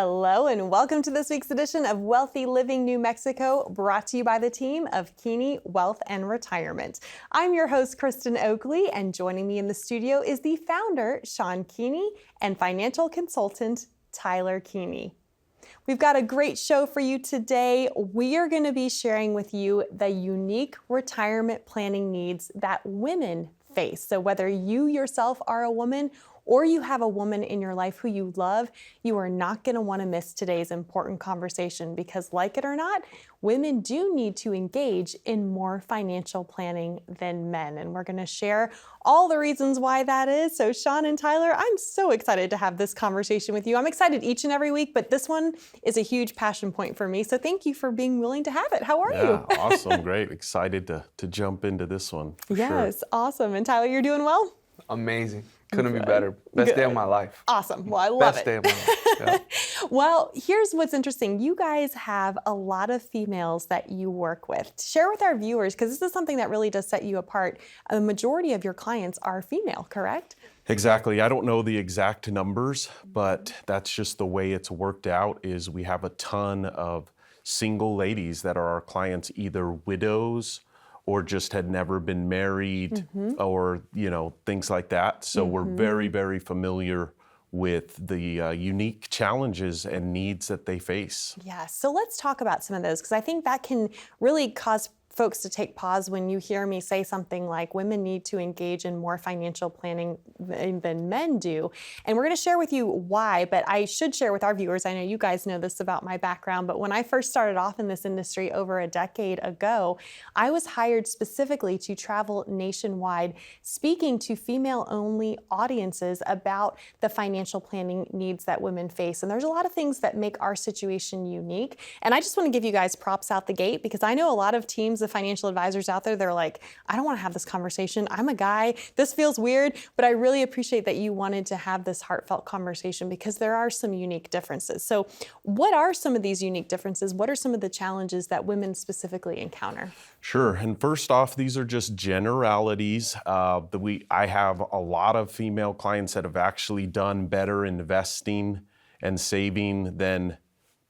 Hello and welcome to this week's edition of Wealthy Living New Mexico, brought to you by the team of Keeney Wealth and Retirement. I'm your host, Kristen Oakley, and joining me in the studio is the founder, Shawn Keeney, and financial consultant, Tyler Keeney. We've got a great show for you today. We are going to be sharing with you the unique retirement planning needs that women face. So whether you yourself are a woman or you have a woman in your life who you love, you are not going to want to miss today's important conversation because, like it or not, women do need to engage in more financial planning than men. And we're going to share all the reasons why that is. So Shawn and Tyler, I'm so excited to have this conversation with you. I'm excited each and every week, but this one is a huge passion point for me. So thank you for being willing to have it. How are you? Awesome. Great. Excited to jump into this one. Yes, sure. Awesome. And Tyler, you're doing well? Amazing. Couldn't be better. Best day of my life. Awesome. Well, I love Best it. day of my life. Yeah. Well, here's what's interesting. You guys have a lot of females that you work with. Share with our viewers, because this is something that really does set you apart. A majority of your clients are female, correct? Exactly. I don't know the exact numbers, but that's just the way it's worked out. Is we have a ton of single ladies that are our clients, either widows or just had never been married, or, things like that. So we're very, very familiar with the unique challenges and needs that they face. Yeah, so let's talk about some of those, because I think that can really cause folks to take pause when you hear me say something like women need to engage in more financial planning than men do. And we're going to share with you why, but I should share with our viewers, I know you guys know this about my background, but when I first started off in this industry over a decade ago, I was hired specifically to travel nationwide speaking to female-only audiences about the financial planning needs that women face. And there's a lot of things that make our situation unique. And I just want to give you guys props out the gate, because I know a lot of teams of financial advisors out there, they're like, I don't want to have this conversation. I'm a guy. This feels weird, but I really appreciate that you wanted to have this heartfelt conversation, because there are some unique differences. So what are some of these unique differences? What are some of the challenges that women specifically encounter? Sure. And first off, these are just generalities. I have a lot of female clients that have actually done better investing and saving than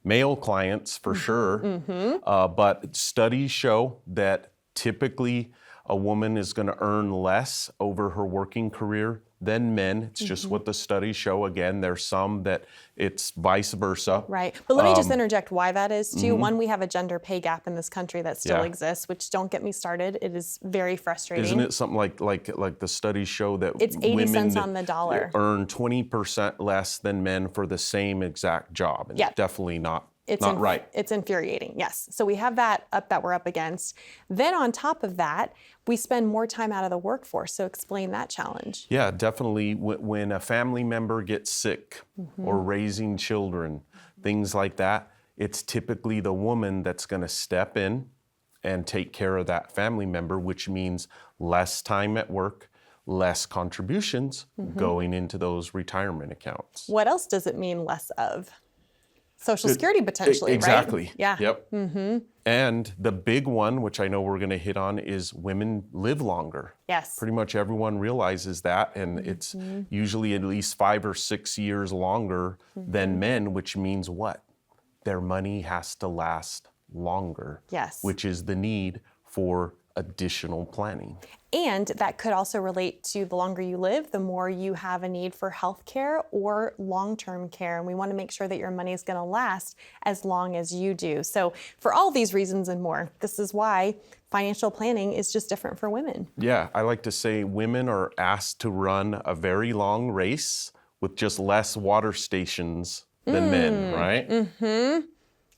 male clients, for sure. But studies show that typically a woman is going to earn less over her working career than men. It's just what the studies show. Again, there's some that it's vice versa. Right. But let me just interject why that is too. One, we have a gender pay gap in this country that still exists, which, don't get me started, it is very frustrating. Isn't it something like the studies show that it's 80 women cents on the dollar earn 20% less than men for the same exact job? And definitely not right. It's infuriating, yes. So we have that we're up against. Then on top of that, we spend more time out of the workforce. So explain that challenge. Yeah, definitely. When a family member gets sick or raising children, things like that, it's typically the woman that's going to step in and take care of that family member, which means less time at work, less contributions going into those retirement accounts. What else does it mean less of? Social Security potentially, exactly. Right? Yeah. Yep. And the big one, which I know we're going to hit on, is women live longer. Yes. Pretty much everyone realizes that, and it's usually at least 5 or 6 years longer than men, which means what? Their money has to last longer. Yes. Which is the need for additional planning. And that could also relate to the longer you live, the more you have a need for health care or long-term care. And we want to make sure that your money is going to last as long as you do. So for all these reasons and more, this is why financial planning is just different for women. Yeah, I like to say women are asked to run a very long race with just less water stations than men, right?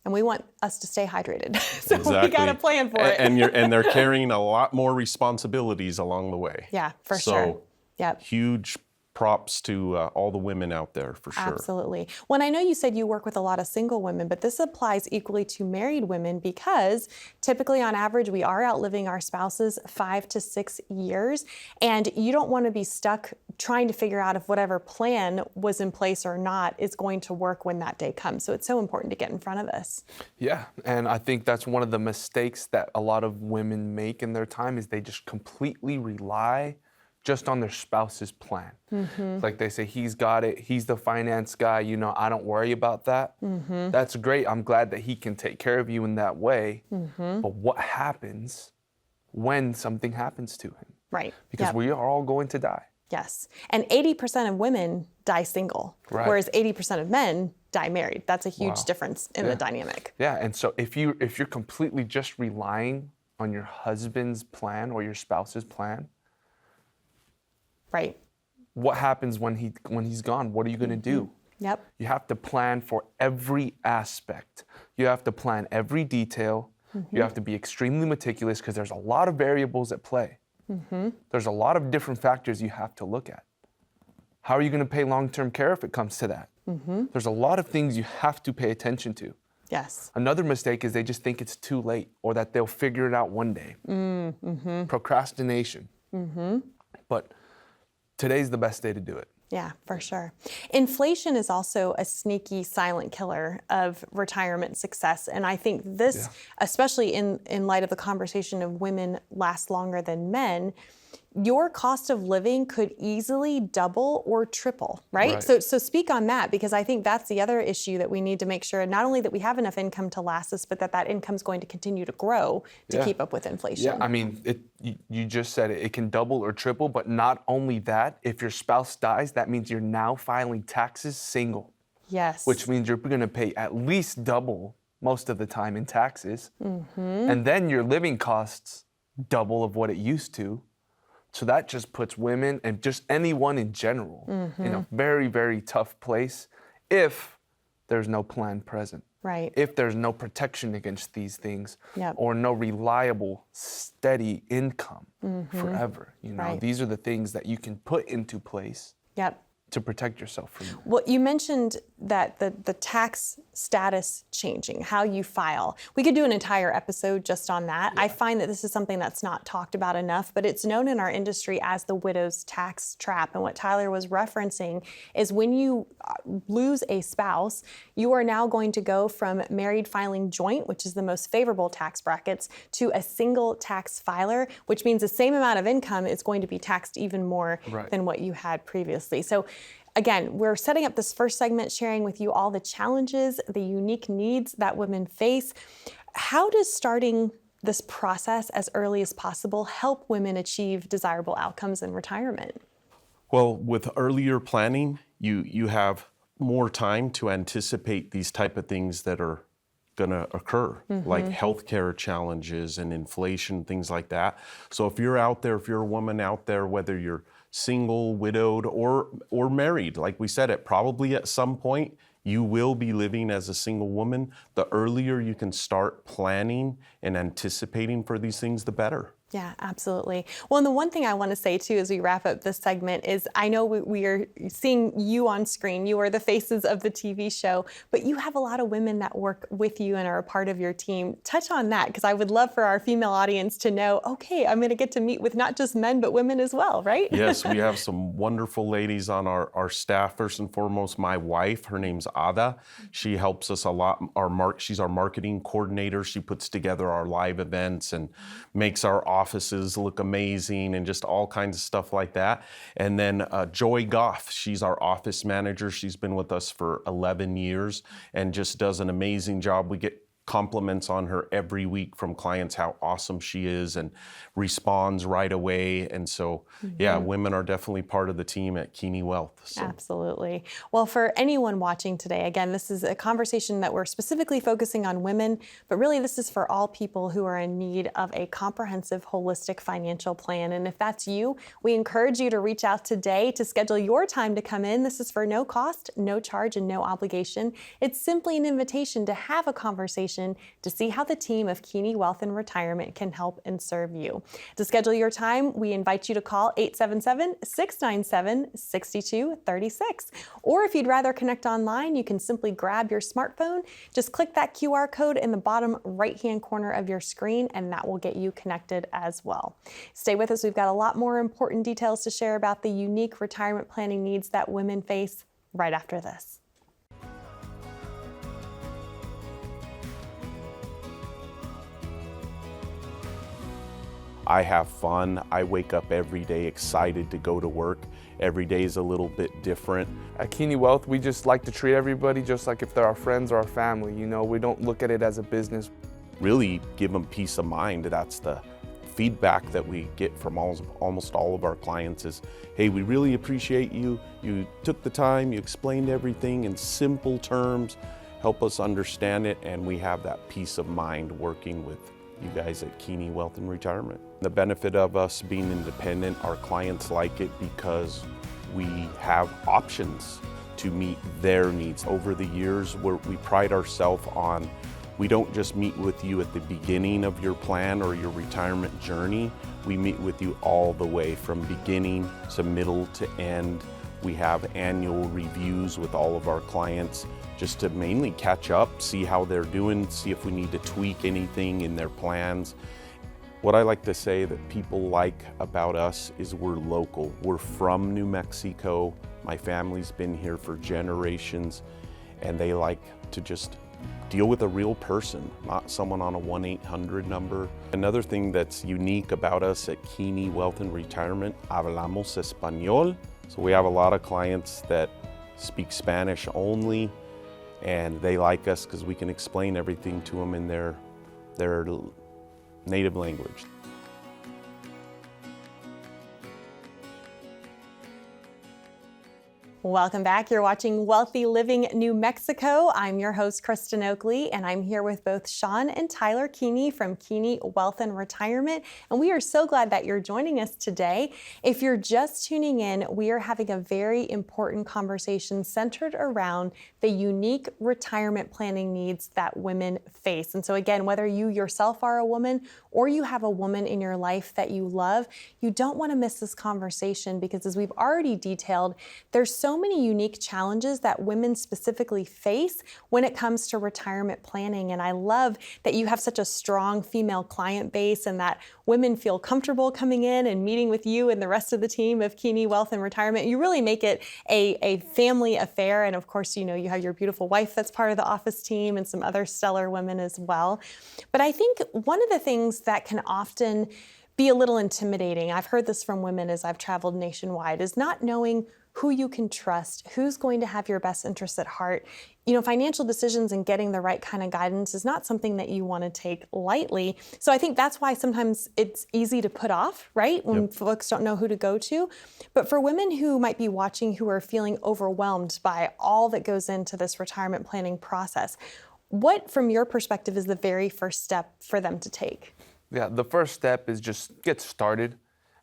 And we want us to stay hydrated. So we got to plan for it. And they're carrying a lot more responsibilities along the way. Yeah, for sure. Yep. Huge props to all the women out there, for sure. Absolutely. Well, I know you said you work with a lot of single women, but this applies equally to married women, because typically on average, we are outliving our spouses 5 to 6 years. And you don't want to be stuck trying to figure out if whatever plan was in place or not is going to work when that day comes. So it's so important to get in front of this. Yeah, and I think that's one of the mistakes that a lot of women make in their time, is they just completely rely just on their spouse's plan. Like they say, he's got it, he's the finance guy, I don't worry about that. That's great. I'm glad that he can take care of you in that way. But what happens when something happens to him? Right. Because we are all going to die. Yes. And 80% of women die single, whereas 80% of men die married. That's a huge difference in the dynamic. Yeah, and so if you're completely just relying on your husband's plan or your spouse's plan, right. What happens when he's gone? What are you going to do? Yep. You have to plan for every aspect. You have to plan every detail. You have to be extremely meticulous because there's a lot of variables at play. There's a lot of different factors you have to look at. How are you going to pay long-term care if it comes to that? There's a lot of things you have to pay attention to. Yes. Another mistake is they just think it's too late or that they'll figure it out one day. Procrastination. But today's the best day to do it. Yeah, for sure. Inflation is also a sneaky silent killer of retirement success. And I think this, especially in light of the conversation of women last longer than men, your cost of living could easily double or triple, right? So speak on that, because I think that's the other issue that we need to make sure, not only that we have enough income to last us, but that income is going to continue to grow to keep up with inflation. Yeah, I mean, you just said it can double or triple, but not only that, if your spouse dies, that means you're now filing taxes single. Yes. Which means you're going to pay at least double most of the time in taxes. And then your living costs double of what it used to. So that just puts women and just anyone in general in a very, very tough place if there's no plan present. Right. If there's no protection against these things Yep. or no reliable, steady income forever. These are the things that you can put into place Yep. to protect yourself from that. Well, you mentioned that the tax status changing, how you file. We could do an entire episode just on that. I find that this is something that's not talked about enough, but it's known in our industry as the widow's tax trap. And what Tyler was referencing is when you lose a spouse, you are now going to go from married filing joint, which is the most favorable tax brackets, to a single tax filer, which means the same amount of income is going to be taxed even more than what you had previously. So again, we're setting up this first segment, sharing with you all the challenges, the unique needs that women face. How does starting this process as early as possible help women achieve desirable outcomes in retirement? Well, with earlier planning, you have more time to anticipate these type of things that are going to occur, like healthcare challenges and inflation, things like that. So if you're out there, if you're a woman out there, whether you're single, widowed, or married, like we said, probably at some point you will be living as a single woman. The earlier you can start planning and anticipating for these things, the better. Yeah, absolutely. Well, and the one thing I want to say too as we wrap up this segment is I know we are seeing you on screen. You are the faces of the TV show, but you have a lot of women that work with you and are a part of your team. Touch on that, because I would love for our female audience to know, okay, I'm going to get to meet with not just men, but women as well, right? Yes, we have some wonderful ladies on our staff. First and foremost, my wife, her name's Ada. She helps us a lot. She's our marketing coordinator. She puts together our live events and makes our offices look amazing and just all kinds of stuff like that. And then Joy Goff, she's our office manager. She's been with us for 11 years and just does an amazing job. We get compliments on her every week from clients how awesome she is and responds right away. And so, yeah, women are definitely part of the team at Keeney Wealth. So. Absolutely. Well, for anyone watching today, again, this is a conversation that we're specifically focusing on women, but really this is for all people who are in need of a comprehensive, holistic financial plan. And if that's you, we encourage you to reach out today to schedule your time to come in. This is for no cost, no charge, and no obligation. It's simply an invitation to have a conversation to see how the team of Keeney Wealth and Retirement can help and serve you. To schedule your time, we invite you to call 877-697-6236. Or if you'd rather connect online, you can simply grab your smartphone, just click that QR code in the bottom right-hand corner of your screen, and that will get you connected as well. Stay with us. We've got a lot more important details to share about the unique retirement planning needs that women face right after this. I have fun. I wake up every day excited to go to work. Every day is a little bit different. At Keeney Wealth, we just like to treat everybody just like if they're our friends or our family. You know, we don't look at it as a business. Really give them peace of mind. That's the feedback that we get from almost all of our clients is, hey, we really appreciate you. You took the time, you explained everything in simple terms, help us understand it, and we have that peace of mind working with you guys at Keeney Wealth and Retirement. The benefit of us being independent, our clients like it because we have options to meet their needs. Over the years, we pride ourselves on, we don't just meet with you at the beginning of your plan or your retirement journey. We meet with you all the way from beginning to middle to end. We have annual reviews with all of our clients just to mainly catch up, see how they're doing, see if we need to tweak anything in their plans. What I like to say that people like about us is we're local. We're from New Mexico. My family's been here for generations, and they like to just deal with a real person, not someone on a 1-800 number. Another thing that's unique about us at Keeney Wealth and Retirement, hablamos español. So we have a lot of clients that speak Spanish only, and they like us because we can explain everything to them in their native language. Welcome back. You're watching Wealthy Living New Mexico. I'm your host, Kristen Oakley, and I'm here with both Shawn and Tyler Keeney from Keeney Wealth and Retirement. And we are so glad that you're joining us today. If you're just tuning in, we are having a very important conversation centered around the unique retirement planning needs that women face. And so again, whether you yourself are a woman or you have a woman in your life that you love, you don't want to miss this conversation because as we've already detailed, there's so many unique challenges that women specifically face when it comes to retirement planning. And I love that you have such a strong female client base and that women feel comfortable coming in and meeting with you and the rest of the team of Keeney Wealth and Retirement. You really make it a family affair. And of course, you know, you have your beautiful wife that's part of the office team and some other stellar women as well. But I think one of the things that can often be a little intimidating, I've heard this from women as I've traveled nationwide, is not knowing who you can trust, who's going to have your best interests at heart. You know, financial decisions and getting the right kind of guidance is not something that you want to take lightly. So I think that's why sometimes it's easy to put off, right? When folks don't know who to go to. But for women who might be watching who are feeling overwhelmed by all that goes into this retirement planning process, what, from your perspective, is the very first step for them to take? Yeah, the first step is just get started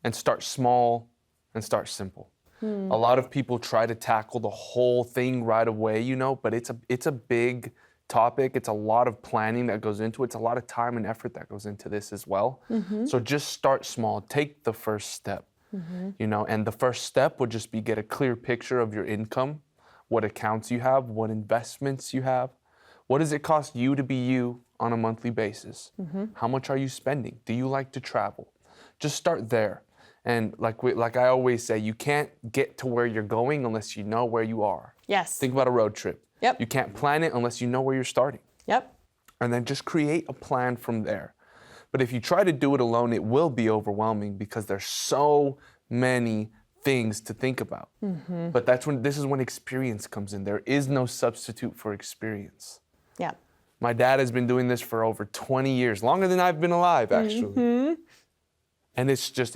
and start small and start simple. A lot of people try to tackle the whole thing right away, you know, but it's a big topic. It's a lot of planning that goes into it. It's a lot of time and effort that goes into this as well. So just start small. Take the first step, you know, and the first step would just be get a clear picture of your income, what accounts you have, what investments you have. What does it cost you to be you on a monthly basis? How much are you spending? Do you like to travel? Just start there. And like I always say, you can't get to where you're going unless you know where you are. Yes. Think about a road trip. Yep. You can't plan it unless you know where you're starting. Yep. And then just create a plan from there. But if you try to do it alone, it will be overwhelming because there's so many things to think about. But this is when experience comes in. There is no substitute for experience. Yeah. My dad has been doing this for over 20 years, longer than I've been alive, actually. And it's just,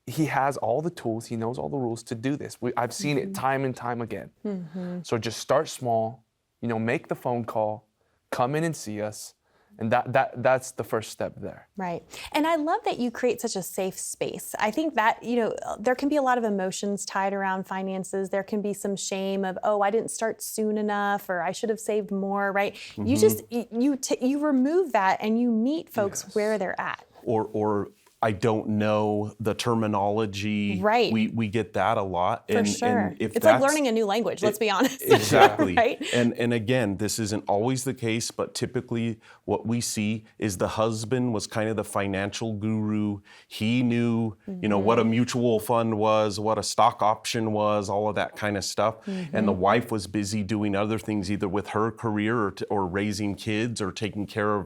he has all the tools, he knows all the rules to do this. I've seen it time and time again. So just start small, you know, make the phone call, come in and see us, and that's the first step there. Right. And I love that you create such a safe space. I think that, you know, there can be a lot of emotions tied around finances. There can be some shame of, oh, I didn't start soon enough, or I should have saved more, right? You just, you remove that and you meet folks where they're at. Or I don't know the terminology. Right. We get that a lot. For sure. And if it's like learning a new language, let's be honest. Exactly. Right? And again, this isn't always the case, but typically what we see is the husband was kind of the financial guru. He knew, you know, what a mutual fund was, what a stock option was, all of that kind of stuff. And the wife was busy doing other things, either with her career or raising kids or taking care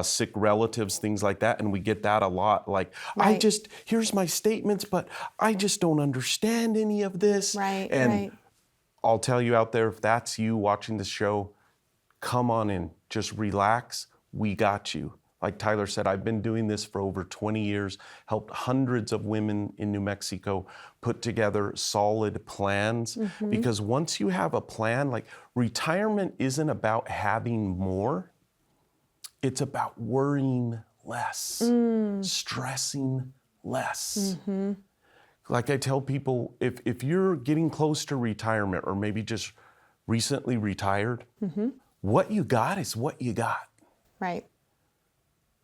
sick relatives, things like that, and we get that a lot. Like, Right. here's my statements, but I just don't understand any of this. Right, And right. I'll tell you out there, if that's you watching the show, come on in, just relax. We got you. Like Tyler said, I've been doing this for over 20 years, helped hundreds of women in New Mexico put together solid plans. Because once you have a plan, like retirement isn't about having more, it's about worrying less, stressing less. Like I tell people, if you're getting close to retirement or maybe just recently retired, what you got is what you got. Right.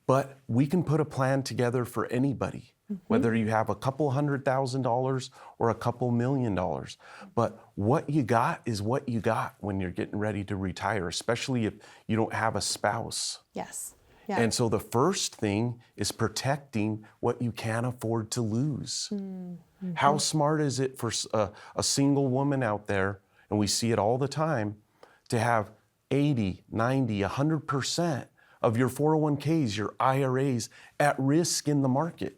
But we can put a plan together for anybody, whether you have a couple $100,000 or a couple $1 million. But what you got is what you got when you're getting ready to retire, especially if you don't have a spouse. Yes. Yeah. And so the first thing is protecting what you can't afford to lose. How smart is it for a single woman out there, and we see it all the time, to have 80, 90, 100% of your 401ks, your IRAs at risk in the market?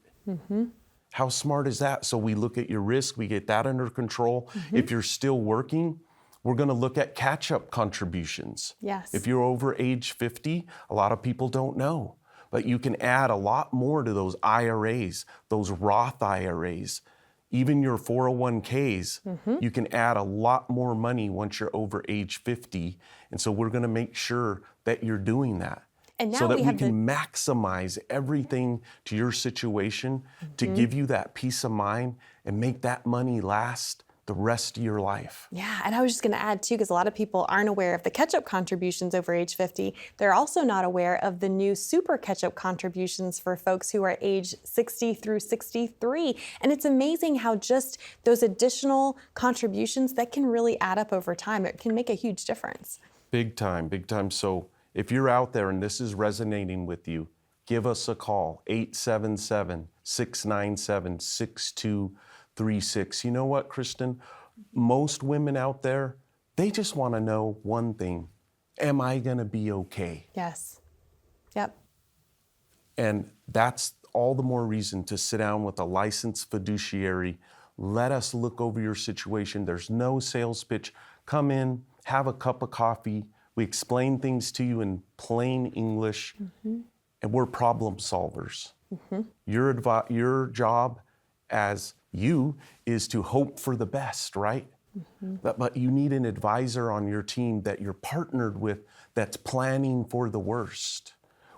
How smart is that? So we look at your risk, we get that under control. If you're still working, we're gonna look at catch-up contributions. Yes. If you're over age 50, a lot of people don't know, but you can add a lot more to those IRAs, those Roth IRAs, even your 401ks, you can add a lot more money once you're over age 50. And so we're gonna make sure that you're doing that. And now so that we we have can maximize everything to your situation to give you that peace of mind and make that money last the rest of your life. Yeah, and I was just going to add too, because a lot of people aren't aware of the catch-up contributions over age 50. They're also not aware of the new super catch-up contributions for folks who are age 60 through 63. And it's amazing how just those additional contributions that can really add up over time. It can make a huge difference. Big time, big time. So if you're out there and this is resonating with you, give us a call, 877-697-6236. You know what, Kristen? Most women out there, they just want to know one thing. Am I going to be okay? Yes. Yep. And that's all the more reason to sit down with a licensed fiduciary. Let us look over your situation. There's no sales pitch. Come in, have a cup of coffee. We explain things to you in plain English, and we're problem solvers. Your job as you is to hope for the best, right? But you need an advisor on your team that you're partnered with that's planning for the worst.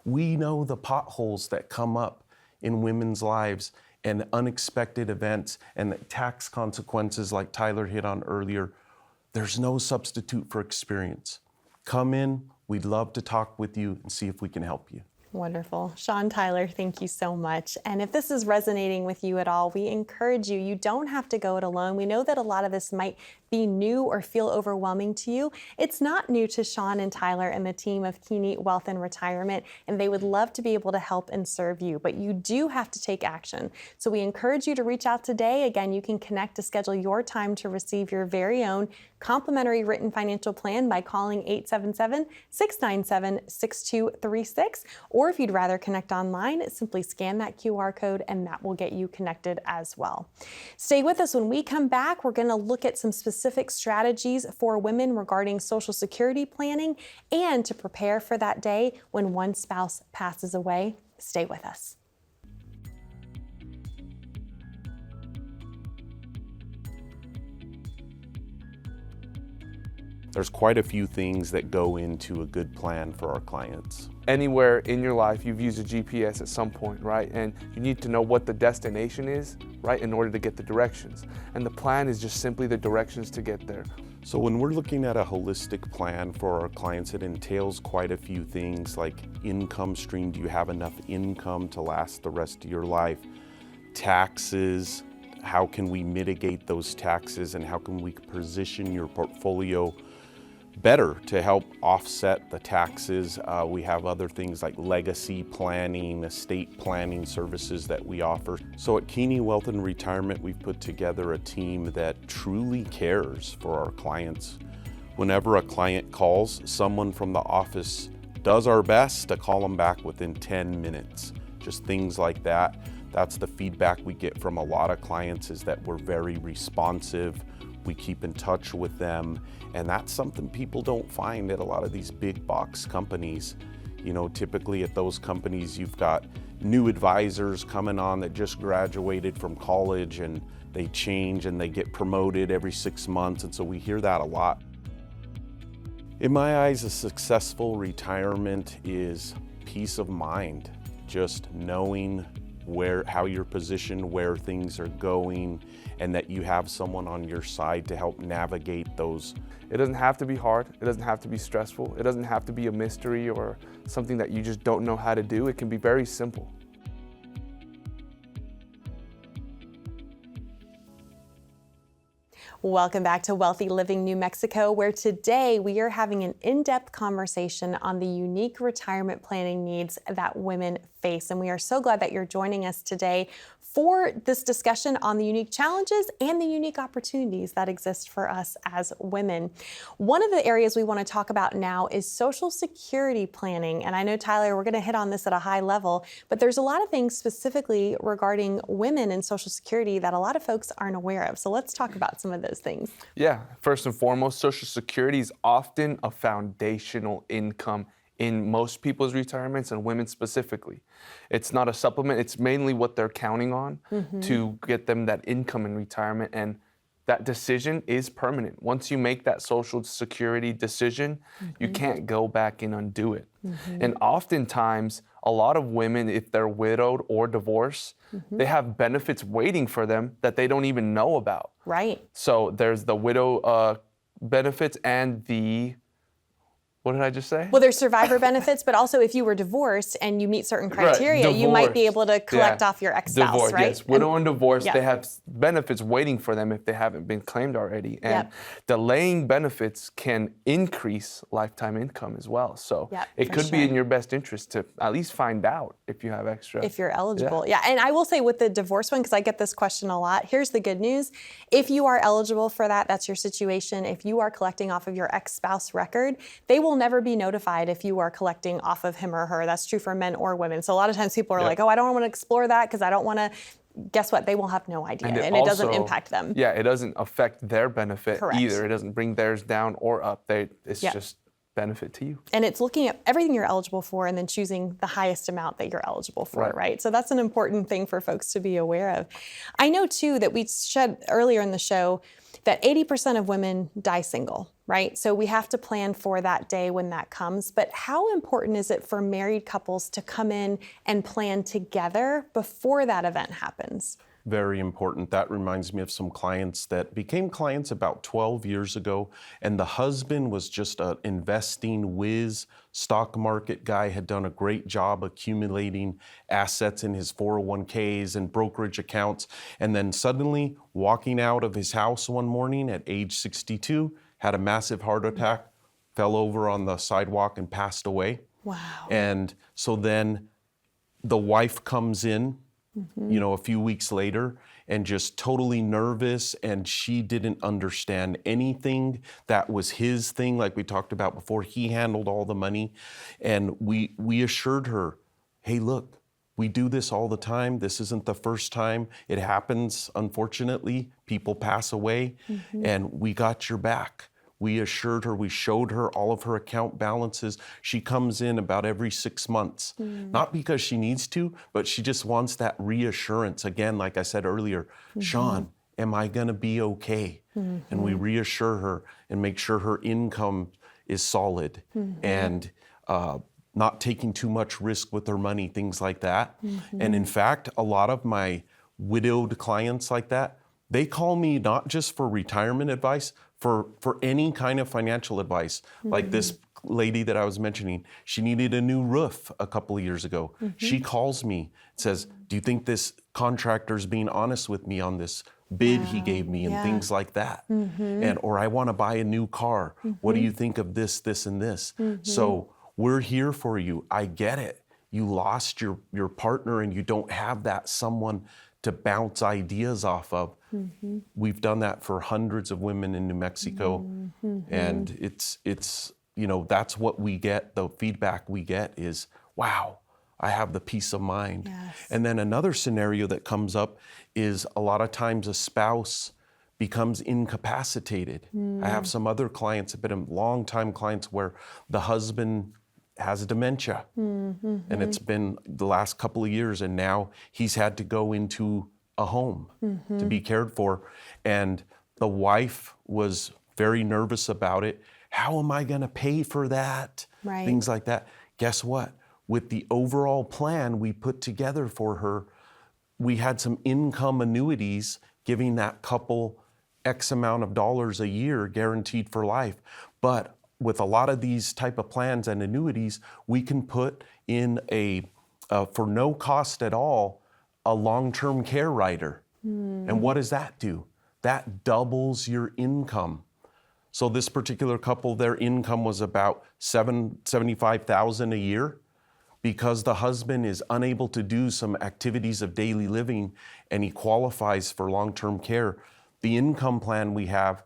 We know the potholes that come up in women's lives and unexpected events and the tax consequences like Tyler hit on earlier. There's no substitute for experience. Come in, we'd love to talk with you and see if we can help you. Wonderful. Shawn, Tyler, thank you so much. And if this is resonating with you at all, we encourage you, you don't have to go it alone. We know that a lot of this might be new or feel overwhelming to you. It's not new to Shawn and Tyler and the team of Keeney Wealth and Retirement, and they would love to be able to help and serve you, but you do have to take action. So we encourage you to reach out today. Again, you can connect to schedule your time to receive your very own complimentary written financial plan by calling 877-697-6236. Or if you'd rather connect online, simply scan that QR code and that will get you connected as well. Stay with us. When we come back, we're going to look at some specific strategies for women regarding Social Security planning and to prepare for that day when one spouse passes away. Stay with us. There's quite a few things that go into a good plan for our clients. Anywhere in your life, you've used a GPS at some point, right? And you need to know what the destination is, right, in order to get the directions. And the plan is just simply the directions to get there. So when we're looking at a holistic plan for our clients, it entails quite a few things like income stream. Do you have enough income to last the rest of your life? Taxes, how can we mitigate those taxes and how can we position your portfolio better to help offset the taxes? We have other things like legacy planning, estate planning services that we offer. So at Keeney Wealth and Retirement, we've put together a team that truly cares for our clients. Whenever a client calls, someone from the office does our best to call them back within 10 minutes. Just things like that. That's the feedback we get from a lot of clients, is that we're very responsive. We keep in touch with them. And that's something people don't find at a lot of these big box companies. You know, typically at those companies, you've got new advisors coming on that just graduated from college, and they change and they get promoted every 6 months. And so we hear that a lot. In my eyes, a successful retirement is peace of mind. Just knowing how you're positioned, where things are going, and that you have someone on your side to help navigate those. It doesn't have to be hard. It doesn't have to be stressful. It doesn't have to be a mystery or something that you just don't know how to do. It can be very simple. Welcome back to Wealthy Living New Mexico, where today we are having an in-depth conversation on the unique retirement planning needs that women face. And we are so glad that you're joining us today for this discussion on the unique challenges and the unique opportunities that exist for us as women. One of the areas we want to talk about now is Social Security planning. And I know, Tyler, we're going to hit on this at a high level, but there's a lot of things specifically regarding women and Social Security that a lot of folks aren't aware of. So let's talk about some of those things. Yeah, first and foremost, Social Security is often a foundational income in most people's retirements, and women specifically. It's not a supplement, it's mainly what they're counting on to get them that income in retirement, and that decision is permanent. Once you make that Social Security decision, you can't go back and undo it. And oftentimes, a lot of women, if they're widowed or divorced, they have benefits waiting for them that they don't even know about. Right. So there's the widow benefits and the, what did I just say? Well, there's survivor benefits, but also if you were divorced and you meet certain criteria, you might be able to collect off your ex-spouse, right? Yes, widow and divorce, they have benefits waiting for them if they haven't been claimed already. And delaying benefits can increase lifetime income as well. So it could be in your best interest to at least find out if you have extra. If you're eligible. Yeah, and I will say with the divorce one, because I get this question a lot, here's the good news. If you are eligible for that, that's your situation. If you are collecting off of your ex-spouse record, they will never be notified if you are collecting off of him or her. That's true for men or women. So a lot of times people are like, oh, I don't want to explore that because I don't want to. Guess what? They will have no idea, and it doesn't impact them. Yeah, it doesn't affect their benefit either. It doesn't bring theirs down or up. It's just benefit to you. And it's looking at everything you're eligible for and then choosing the highest amount that you're eligible for, right? So that's an important thing for folks to be aware of. I know, too, that we said earlier in the show that 80% of women die single, right? So we have to plan for that day when that comes. But how important is it for married couples to come in and plan together before that event happens? Very important. That reminds me of some clients that became clients about 12 years ago, and the husband was just an investing whiz, stock market guy, had done a great job accumulating assets in his 401ks and brokerage accounts, and then suddenly walking out of his house one morning at age 62, had a massive heart attack, fell over on the sidewalk and passed away. Wow. And so then the wife comes in, you know, a few weeks later, and just totally nervous, and she didn't understand anything that was his thing, like we talked about before. He handled all the money, and we assured her, hey, look, we do this all the time. This isn't the first time. It happens, unfortunately. People pass away, and we got your back. We assured her, we showed her all of her account balances. She comes in about every 6 months, not because she needs to, but she just wants that reassurance. Again, like I said earlier, Shawn, am I gonna be okay? And we reassure her and make sure her income is solid and not taking too much risk with her money, things like that. And in fact, a lot of my widowed clients like that, they call me not just for retirement advice, for any kind of financial advice. Like this lady that I was mentioning, she needed a new roof a couple of years ago. She calls me, says, do you think this contractor's being honest with me on this bid he gave me and things like that? And or I want to buy a new car. What do you think of this, this, and this? So we're here for you. I get it. You lost your partner and you don't have that someone to bounce ideas off of. We've done that for hundreds of women in New Mexico, and it's that's what we get. The feedback we get is, wow, I have the peace of mind. Yes. And then another scenario that comes up is a lot of times a spouse becomes incapacitated. I have some other clients, have been long-time clients, where the husband has dementia. And it's been the last couple of years, and now he's had to go into a home to be cared for. And the wife was very nervous about it. How am I gonna pay for that? Right. Things like that. Guess what? With the overall plan we put together for her, we had some income annuities giving that couple X amount of dollars a year guaranteed for life. But with a lot of these type of plans and annuities, we can put in for no cost at all, a long-term care rider. And what does that do? That doubles your income. So this particular couple, their income was about $75,000 a year. Because the husband is unable to do some activities of daily living and he qualifies for long-term care, the income plan we have,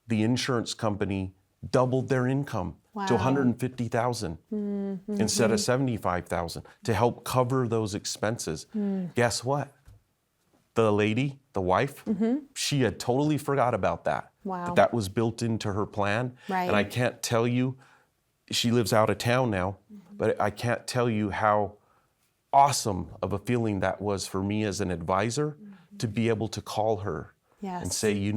the insurance company doubled their income to $150,000 instead of $75,000 to help cover those expenses. Guess what? The lady, the wife, she had totally forgot about that. Wow. But that was built into her plan. Right. And I can't tell you, she lives out of town now, but I can't tell you how awesome of a feeling that was for me as an advisor to be able to call her and say,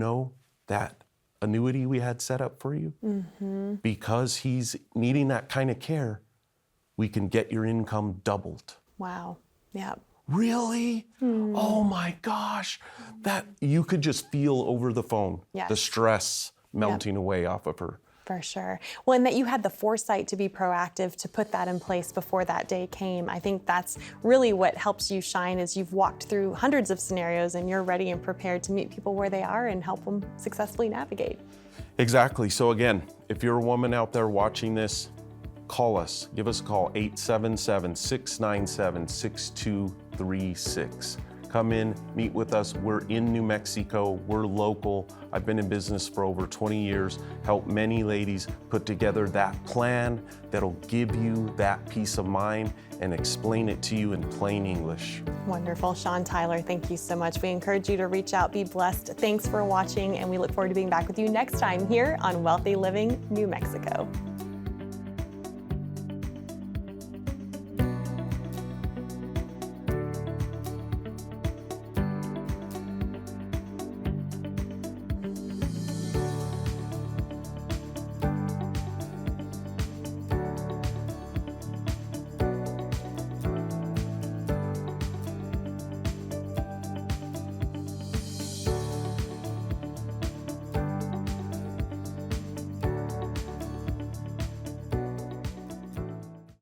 that annuity we had set up for you, because he's needing that kind of care, we can get your income doubled. Wow. Yeah. Really? Oh my gosh. That you could just feel over the phone, the stress melting away off of her. For sure. Well, and that you had the foresight to be proactive, to put that in place before that day came. I think that's really what helps you shine, is you've walked through hundreds of scenarios and you're ready and prepared to meet people where they are and help them successfully navigate. Exactly. So again, if you're a woman out there watching this, call us. Give us a call, 877-697-6236. Come in, meet with us. We're in New Mexico, we're local. I've been in business for over 20 years, helped many ladies put together that plan that'll give you that peace of mind and explain it to you in plain English. Wonderful. Shawn, Tyler, thank you so much. We encourage you to reach out, be blessed. Thanks for watching, and we look forward to being back with you next time here on Wealthy Living New Mexico.